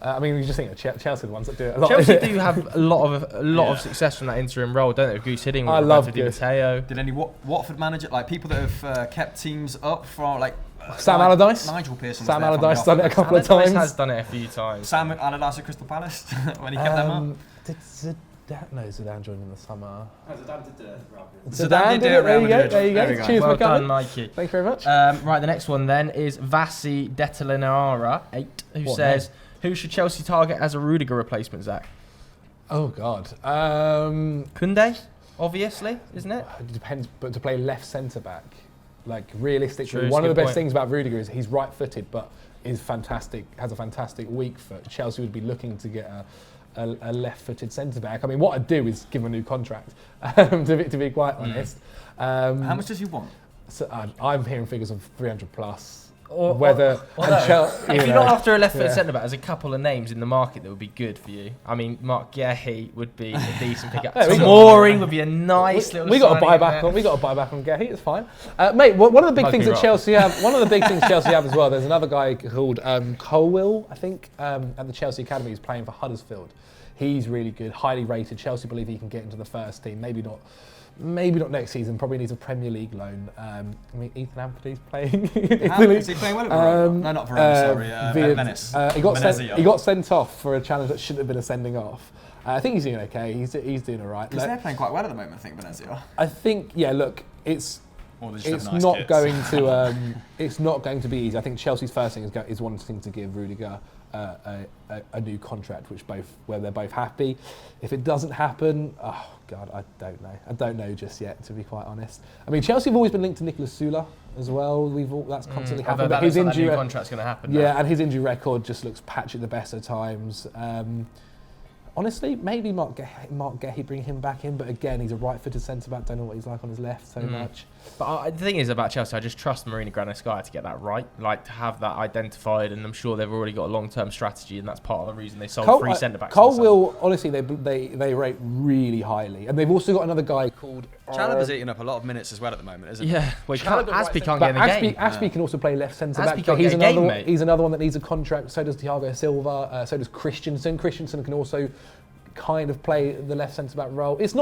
I mean, you just think of Chelsea, the ones that do it a lot. Chelsea do have a lot of success from that interim role, don't they? With Goose Hiddink, I love Di Matteo. Did any Watford manager, like people that have kept teams up for like Sam Allardyce? Nigel Pearson. Sam Allardyce done it a couple of times. Has done it a few times. Sam Allardyce at Crystal Palace when he kept them up. Did Zidane join in the summer? Zidane did it. Zidane did it. There you go. Cheers, well done, Mikey. Thank you very much. Right, the next one then is Vasi Detalinara 8, who says, who should Chelsea target as a Rudiger replacement, Zach? Oh, God. Koundé, obviously, isn't it? It depends, but to play left centre-back, like realistically, one of the best things about Rudiger is he's right-footed, but is fantastic, has a fantastic weak foot. Chelsea would be looking to get a left-footed centre-back. I mean, what I'd do is give him a new contract, to be quite honest. How much does he want? So, I'm hearing figures of 300 plus. If you're not after a left-footed centre-back, there's a couple of names in the market that would be good for you. I mean, Mark Gehi would be a decent pickup. Mooring would be a nice little. We got to buy back on Gehi. It's fine, mate. One of the big things that Chelsea have. One of the big things Chelsea have as well. There's another guy called Colwill, I think, at the Chelsea Academy. He's playing for Huddersfield. He's really good, highly rated. Chelsea believe he can get into the first team. Maybe not next season. Probably needs a Premier League loan. I mean, Ethan Anthony's playing. Is he playing well at Verona? No, not Verona. Sorry, Venice. He got sent off for a challenge that shouldn't have been a sending off. I think he's doing okay. He's doing all right. Because they're playing quite well at the moment. I think Venezia. I think look, it's not going to be easy. I think Chelsea's first thing is wanting to give Rudiger a new contract, where they're both happy. If it doesn't happen, oh God, I don't know. I don't know just yet, to be quite honest. I mean, Chelsea have always been linked to Nicolas Sula as well. That's constantly happened. But his injury contract's going to happen. Yeah, and his injury record just looks patchy at the best of times. Honestly, maybe Mark Gehi, bring him back in, but again, he's a right-footed centre-back. Don't know what he's like on his left so much. But the thing is about Chelsea, I just trust Marina Granovskaya to get that right, like to have that identified, and I'm sure they've already got a long-term strategy, and that's part of the reason they sold 3 centre-backs. Colwill, honestly, they rate really highly, and they've also got another guy called. Chalobah's eating up a lot of minutes as well at the moment, isn't he? Yeah, well, Aspie can't get in the game. Aspie can also play left centre-back. He's another one that needs a contract. So does Thiago Silva. So does Christensen. Christensen can also kind of play the left centre-back role. It's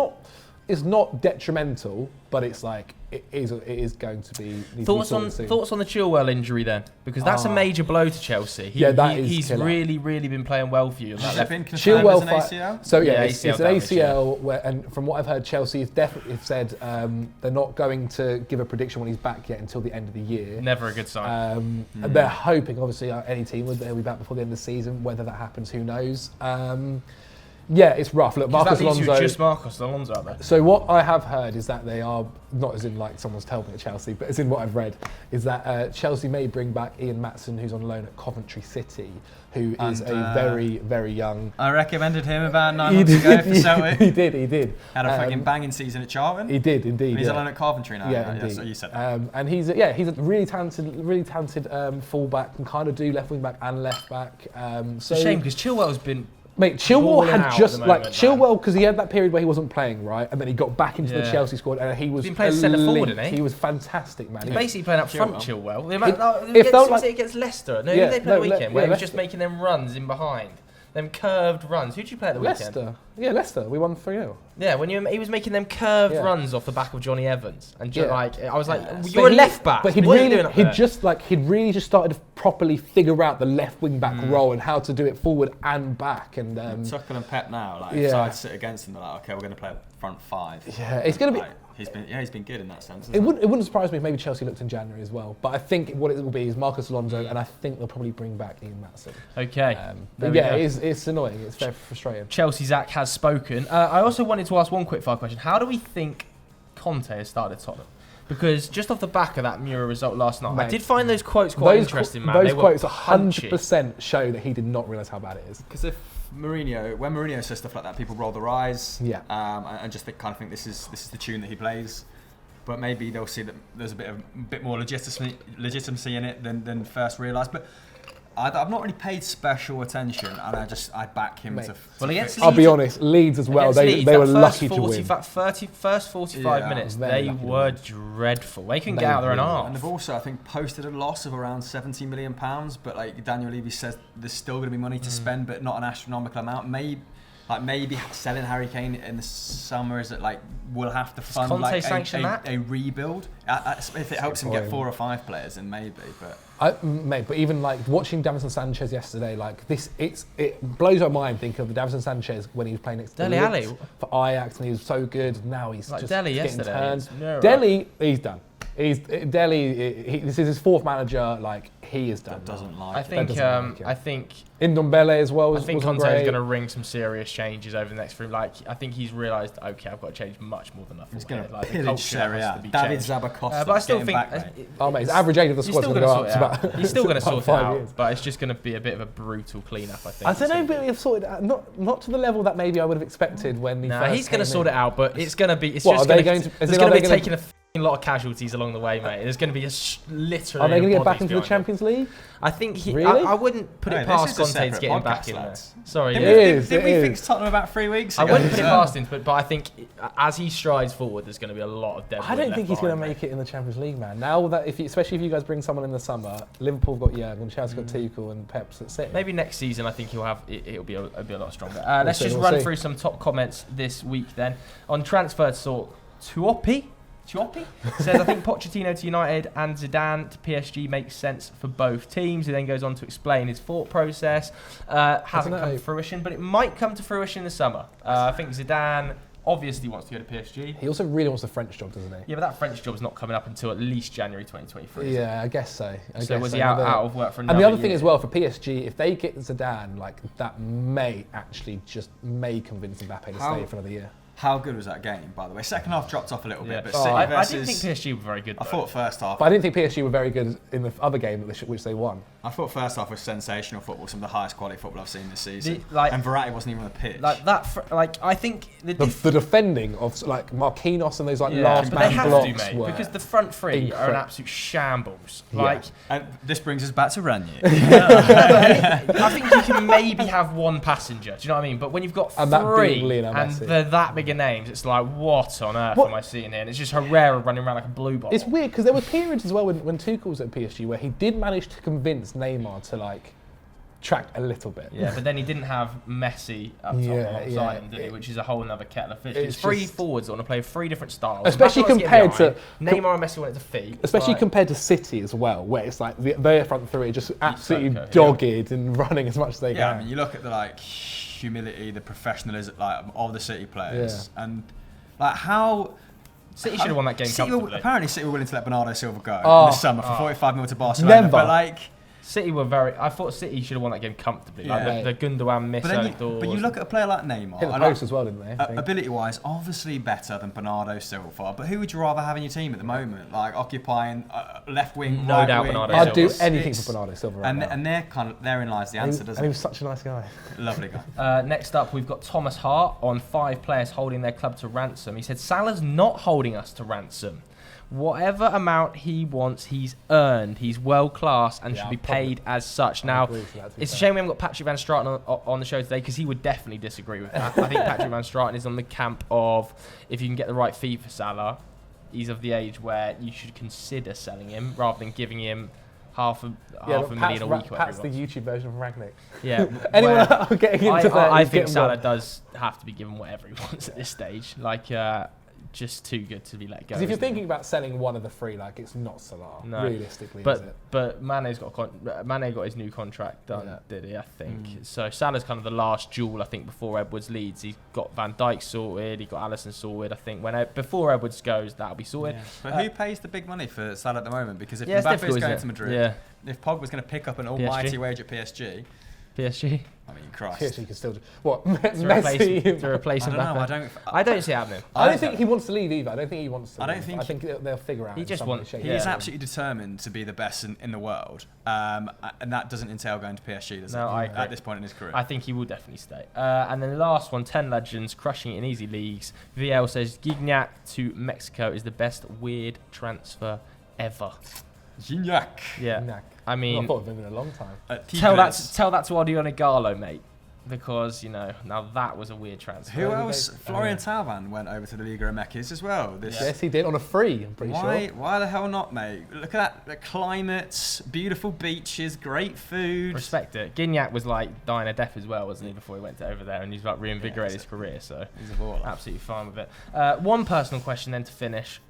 it's not detrimental, but it's like it is going to be. Thoughts on the Chilwell injury then, because that's a major blow to Chelsea. He's really been playing well for you. Has it been confirmed as an ACL? So it's an ACL, and from what I've heard, Chelsea have definitely said they're not going to give a prediction when he's back yet until the end of the year. Never a good sign. And they're hoping, obviously, any team he'll be back before the end of the season. Whether that happens, who knows? Yeah, it's rough. Look, Marcos Alonso. Just Marcos Alonso out there. So what I have heard is that they are, not as in like someone's told me at Chelsea, but as in what I've read, is that Chelsea may bring back Ian Maatson, who's on loan at Coventry City, who is a very, very young. I recommended him about 9 months ago for Celtic. He did. Had a fucking banging season at Charlton. He did, indeed. And he's on loan at Coventry now. Yeah, indeed. So you said that. And he's a really talented fullback, can kind of do left wing back and left back. It's a shame because Chilwell's been. Mate, Chilwell had just Chilwell, because he had that period where he wasn't playing, right, and then he got back into the Chelsea squad, and he was playing centre forward, didn't he? He was fantastic, man. He's basically playing up front, Chilwell. Against Leicester. No, they played the weekend where he was just making them runs in behind. Them curved runs. Who did you play at the weekend? Leicester. Yeah, Leicester. We won 3-0. Yeah, when he was making them curved runs off the back of Johnny Evans, and I was like, you're a left back. But he'd really just started to properly figure out the left wing back role and how to do it forward and back. And Tuchel and Pep now, decided to sit against them. They're like, okay, we're going to play front five. Yeah, it's going to be. He's been good in that sense. It wouldn't surprise me if maybe Chelsea looked in January as well. But I think what it will be is Marcos Alonso, and I think they'll probably bring back Ian Maatson. Okay. It's annoying. It's very frustrating. Chelsea Zach has spoken. I also wanted to ask one quickfire question. How do we think Conte has started Tottenham? Because just off the back of that Mura result last night, I did find those quotes quite interesting, man. Those quotes 100% show that he did not realise how bad it is. Because when Mourinho says stuff like that, people roll their eyes, and just kind of think this is the tune that he plays. But maybe they'll see that there's a bit more legitimacy in it than first realised. But I've not really paid special attention, and I back him to. Well, against Leeds, I'll be honest, Leeds as well. They were lucky to win. First 45 minutes, they were dreadful. They couldn't get out there and half. And they've also, I think, posted a loss of around £70 million. But like Daniel Levy says, there's still going to be money to spend, but not an astronomical amount. Maybe selling Harry Kane in the summer is that we'll have to fund a rebuild. If it helps him get 4 or 5 players, then maybe. But even watching Davinson Sanchez yesterday, it blows my mind thinking of the Davinson Sanchez when he was playing next to Dele Alli for Ajax, and he was so good. Now he's just Dele getting yesterday. turned. Dele, he's done. This is his 4th manager. He is done. That doesn't like. I think Ndombele as well. I think Conte is going to ring some serious changes over the next few. I think he's realised, okay, I've got to change much more than nothing. He's going to pillage Serie A. David Zabacosta. But I still think, his average age of the squad's going to go up. He's still going to sort it out, but it's just going to be a bit of a brutal clean-up. I think. I don't know, but we've sorted it out. Not to the level that maybe I would have expected when he first he's going to sort it out, but it's going to be. It's just going to be taking a lot of casualties along the way, mate. There's going to be literally. Are they going to get back into the Champions League? I think really? I wouldn't put it past Conte to get him back in there. Sorry, did we fix Tottenham about 3 weeks ago? I wouldn't put it past him, but I think as he strides forward, there's going to be a lot of depth. I don't think he's going to make it in the Champions League, man. Now that especially if you guys bring someone in the summer, Liverpool have got Jurgen, Chelsea got Tuchel, and Pep's at City. Maybe next season, I think it'll be a lot stronger. Let's just run through some top comments this week then on transfer talk. Tuopi says, I think Pochettino to United and Zidane to PSG makes sense for both teams. He then goes on to explain his thought process. Hasn't come to fruition, but it might come to fruition in the summer. I think Zidane obviously wants to go to PSG. He also really wants the French job, doesn't he? Yeah, but that French job's not coming up until at least January 2023. Yeah, I guess so. So was he out of work for another year? And the other thing as well, for PSG, if they get Zidane, that may convince Mbappe to stay for another year. How good was that game, by the way? Second half dropped off a little bit, but I didn't think PSG were very good. I thought first half. But I didn't think PSG were very good in the other game which they won. I thought first half was sensational football, some of the highest quality football I've seen this season. And Verratti wasn't even on the pitch. I think the defending of Marquinhos and those last man blocks because the front three are an absolute shambles. And this brings us back to Rangnick. I think you can maybe have one passenger. Do you know what I mean? But when you've got three and they're that big names, it's like, what on earth am I seeing here? And it's just Herrera running around like a blue ball. It's weird because there were periods as well when Tuchel was at PSG where he did manage to convince Neymar to tracked a little bit. Yeah, but then he didn't have Messi up top alongside him, did he? Which is a whole other kettle of fish. It's three forwards that want to play 3 different styles. Especially compared to Neymar and Messi want it to feet. Especially compared to City as well, where it's like their front three are just absolutely dogged and running as much as they can. Yeah, I mean, you look at the humility, the professionalism of the City players, and how. City should have won that game comfortably. Apparently, City were willing to let Bernardo Silva go in the summer for 45 mil to Barcelona. Never. But City were I thought City should have won that game comfortably. Like the Gundogan miss early doors. But you look at a player like Neymar. Hit the post as well, didn't they? Ability-wise, obviously better than Bernardo Silva. But who would you rather have in your team at the moment? Like occupying left wing, no right doubt wing. Bernardo Silva. I'd do anything for Bernardo Silva right now. And therein lies the answer, doesn't it? And he was such a nice guy. Lovely guy. Next up, we've got Thomas Hart on 5 players holding their club to ransom. He said, Salah's not holding us to ransom. Whatever amount he wants, he's earned. He's world class and should be paid as such. Now, it's a shame we haven't got Patrick Van Straten on the show today because he would definitely disagree with that. I think Patrick Van Straten is on the camp of if you can get the right fee for Salah, he's of the age where you should consider selling him rather than giving him half a million a week. That's the YouTube version of Rangnick. Yeah. Anyone getting into that? I think Salah does have to be given whatever he wants at this stage. Just too good to be let go. Because if you're thinking about selling one of the 3, it's not Salah, realistically, is it? But Mane's Mane got his new contract done, did he? I think. So Salah's kind of the last jewel, I think, before Edwards leads. He's got Van Dijk sorted, he got Alisson sorted. I think before Edwards goes, that'll be sorted. Yeah. But who pays the big money for Salah at the moment? Because if Mbappe's going to Madrid, if Pogba's going to pick up an almighty wage at PSG. I mean, Christ. PSG can still do what? Messi to replace him. I don't see it happening. I don't think he wants to leave either. I don't think he wants to. I think they'll figure out. He just wants. He is absolutely determined to be the best in the world, and that doesn't entail going to PSG, does it? I agree. At this point in his career, I think he will definitely stay. And then the last one, 10 legends crushing it in easy leagues. VL says Gignac to Mexico is the best weird transfer ever. Gignac. Yeah. Gignac. I mean, I thought of him in a long time. Tell that to Adriano Gallo, mate, because now that was a weird transfer. Who else? Florian Thauvin went over to the Liga MX as well. Yes, he did on a free. I'm pretty sure. Why the hell not, mate? Look at that, the climates, beautiful beaches, great food. Respect it. Gignac was dying a death as well, wasn't he, before he went over there, and he's reinvigorated his career. So he's a baller. Absolutely fine with it. One personal question then to finish.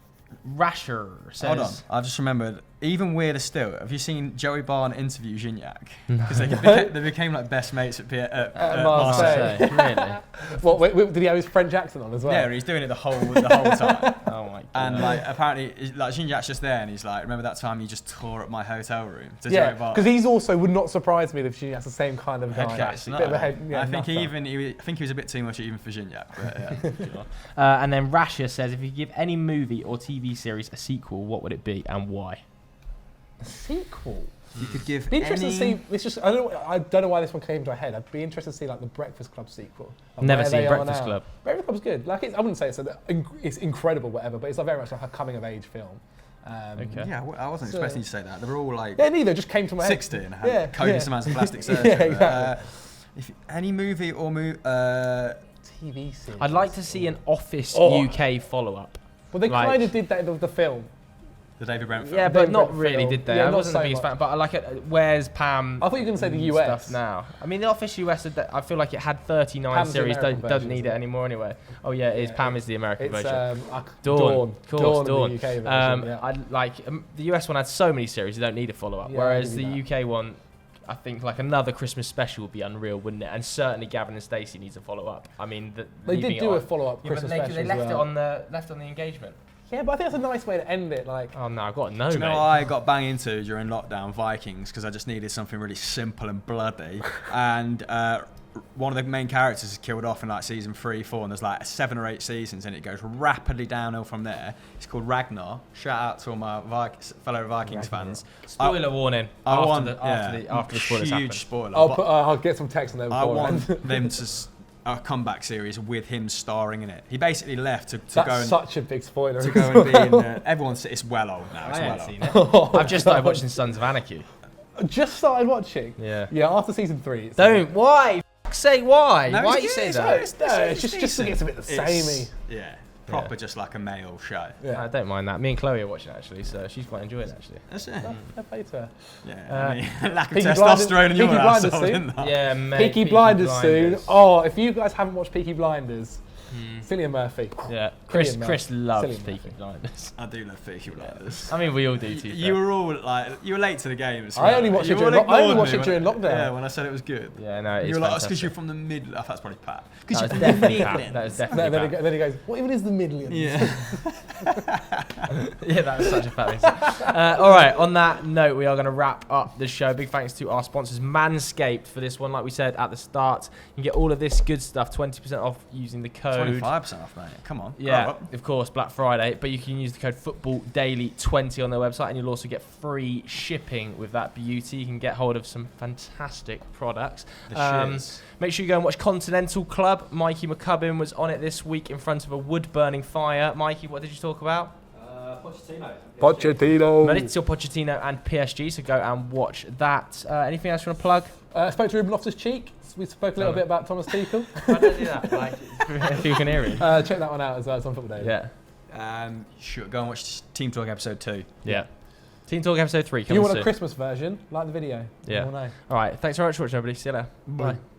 Rasher says... Hold on, I've just remembered, even weirder still, have you seen Joey Barn interview Gignac? Because they became best mates at Marseille. Really? What, did he have his French accent on as well? Yeah, he's doing it the whole time. Oh my God. And apparently, Gignac's just there and he's like, remember that time you just tore up my hotel room? Yeah, because he's also, would not surprise me if Gignac's the same kind of guy. I think he was a bit too much even for Gignac. But, yeah. And then Rasher says, if you give any movie or TV series a sequel, what would it be and why? A sequel? You could give be interested to see. It's just I don't know why this one came to my head. I'd be interested to see the Breakfast Club sequul. Never seen Breakfast Club. Breakfast Club's good. I wouldn't say it's incredible, whatever, but it's very much like a coming of age film. Okay. Yeah, I wasn't expecting you to say that. They were all neither. Just came to my 60 head. and had copious amounts of plastic surgery. Yeah, exactly. If any movie or TV series. I'd like to see an Office UK follow-up. Well, they kind of did that with the film. The David Brent film. Yeah, but not really, did they? I wasn't the biggest fan, but I like it. Where's Pam? I thought you were going to say the US stuff now. I mean, the Office US. I feel like it had 39 Pam's series. Doesn't need it anymore anyway. Oh yeah, it is. Pam is the American version. Dawn. Dawn. The UK version. I like the US one had so many series. You don't need a follow-up. Whereas the UK one, I think another Christmas special would be unreal, wouldn't it? And certainly Gavin and Stacey needs a follow-up. I mean, they did do a follow-up Christmas special. They left it on the engagement. Yeah, but I think that's a nice way to end it. Oh no, I've got to know. Do you know what I got bang into during lockdown? Vikings, because I just needed something really simple and bloody. And one of the main characters is killed off in season 3, 4, and there's 7 or 8 seasons, and it goes rapidly downhill from there. It's called Ragnar. Shout out to all my fellow Vikings fans. Spoiler warning. After the spoilers happen. Huge spoiler. I'll get some text on there. I want them to. A comeback series with him starring in it. He basically left to go and... such a big spoiler. To go and be in... everyone's... It's well old now. I haven't seen it. I've just started watching Sons of Anarchy. Just started watching? Yeah. Yeah, after season 3. Why? Say why? No, why you say that? It's just to get a bit the samey. Yeah. proper just like a male show. Yeah. I don't mind that. Me and Chloe are watching actually, so she's quite enjoying it actually. That's it. Fair play to her. Yeah, I mean, lack of testosterone in your household, isn't that? Yeah, mate. Peaky Blinders soon. Oh, if you guys haven't watched Peaky Blinders, Cillian Murphy. Yeah, Chris loves Peaky Blinders. I do love Peaky Blinders. I mean, we all do. You were all like, you were late to the game. I only watched it during lockdown. Yeah, when I said it was good. Yeah, no, you were like, because you're from the Midlands. Oh, that's probably Pat. Because you're from the Midlands. That was definitely Pat. Then he goes, what even is the Midlands? Yeah. Yeah, that was such a Pat thing. All right, on that note, we are going to wrap up the show. Big thanks to our sponsors, Manscaped, for this one. Like we said at the start, you can get all of this good stuff, 20% off using the code. 25% off, mate. Come on. Yeah, of course, Black Friday. But you can use the code FootballDaily20 on their website, and you'll also get free shipping with that beauty. You can get hold of some fantastic products. Make sure you go and watch Continental Club. Mikey McCubbin was on it this week in front of a wood-burning fire. Mikey, what did you talk about? Pochettino. Maurizio Pochettino and PSG, so go and watch that. Anything else you want to plug? I spoke to Ruben Loftus-Cheek. We spoke a little bit about Thomas Tuchel. Why don't do that? Like, if you can hear him. Check that one out as well. It's on Football Daily. Yeah. Sure. Go and watch Team Talk episode 2. Yeah. Team Talk episode 3. If you want a Christmas version, like the video. Yeah. All right. Thanks very much for watching, everybody. See you later. Bye.